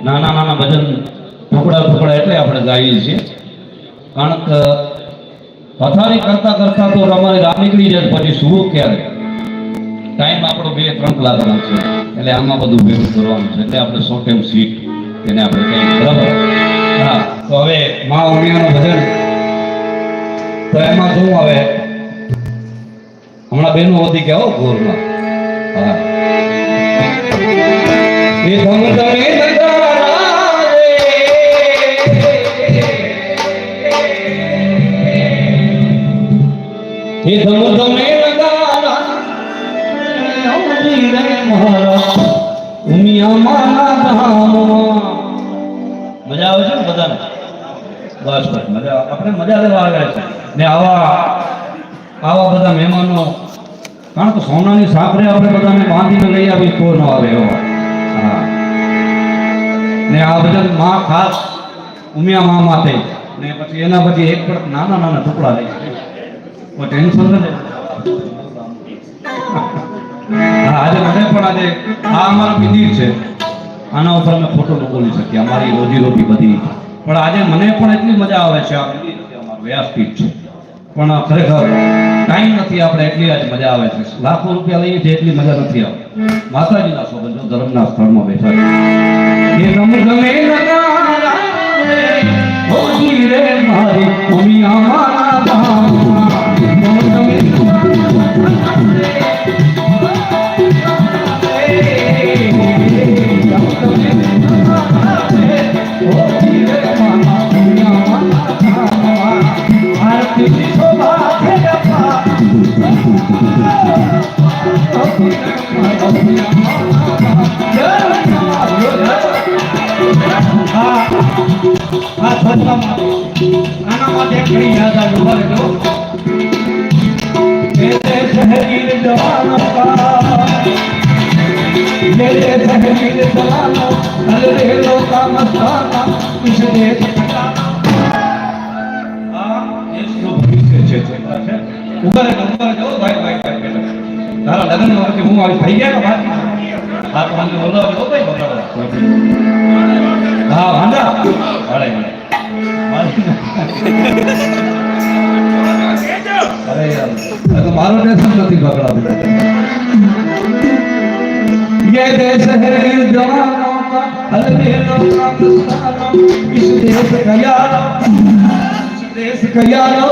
નાના નાના ભજન ટુકડા એટલે આપણે ગાઈએ છીએ, કારણ કે પથારી કરતા કરતા તો અમારી રાત નીકળી જાય, પછી સુવું ક્યારે? ટાઈમ આપણો 2-3 કલાકનો છે, એટલે આમાં બધું ભેગું કરવાનું છે, એટલે આપણે શોર્ટ એન્ડ સ્વીટ એને આપણે કહીએ, બરાબર? હા, તો હવે મા ઉમિયાનું ભજન, તો એમાં શું આવે? હમણાં બેનો વધી ગયા હો ગોરમાં. હા, એ તમે हे समुद्र में लगारा रे महाराज उमिया माना धाम. મજા આવે છે ને બધાને? બસ બસ મજા, આપણે મજા લેવા આવ્યા છે ને. આવા બધા મહેમાનો, કારણ કે સોનાની સાંકળે આપણે બધાને બાંધીને લઈ આવી તો ન આવે એવો. હા, ને આ બધા માં ખાસ ઉમિયા માં માટે, ને પછી એના પછી એક પણ નાના નાના ટુકડા લઈ કોઈ ટેન્શન નથી. હા, આજે મને પણ આજે આ અમારું મંદિર છે, આના ઉપર અમે ખોટું ન બોલી શકીએ, અમારી રોજી બધી, પણ આજે મને પણ એટલી મજા આવે છે. આ મંદિર છે અમારું વ્યાસપીઠ છે, પણ ખરેખર ટાઈમ નથી, આપણે એટલી આજે મજા આવે છે. લાખો રૂપિયા લઈએ છીએ એટલી મજા નથી આવે. માતાજીના સંબંધો ધર્મના સ્થળમાં બેઠા છે. એ ગમે રે મારી ઉમિયા માના ધામ. આના માટે ઘણી યાદ આવી ઉભા રહેજો. મેરે શહેર જવાનો मेरे शहर जवानो हल रेलो का मस्ताना इस देश आ देशનો ભવિષ્ય છે. ઉભા રહો ભાઈ તારા લગ્ન વખતે હું આવી થઈ ગયા કે બાકી? હા, તો મને બોલાવો ભાઈ, બોલાવો. હા વાંધા અરે યાર, તો મારો ટેન્શન નથી પકડાતું. ये देश है जवानों का अलबेलों का मस्ताना इस देश का यारो, इस देश का यारो.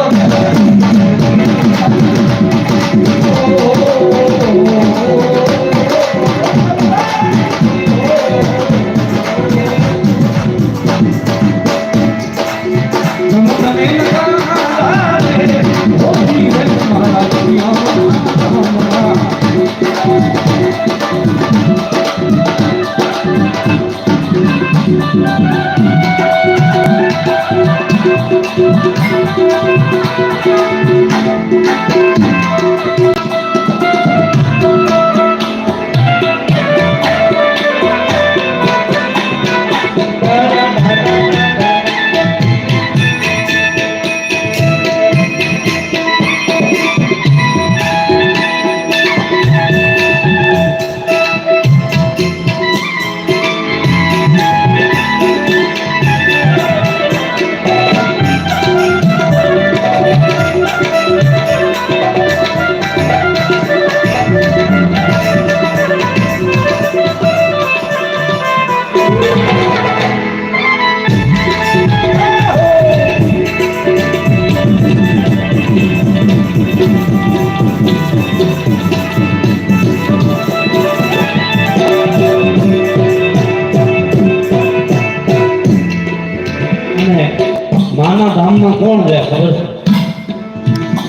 માના ધામમાં કોણ જાય ખબર છે?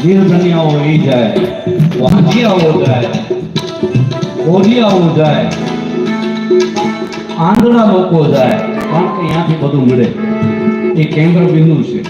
ગીરધનિયાઓ એ જાય, વાંચિયાઓ જાય, કોરિયાઓ જાય, આંધળા લોકો જાય, કારણ કે અહીંયાથી બધું મળે. એ કેન્દ્ર બિંદુ છે.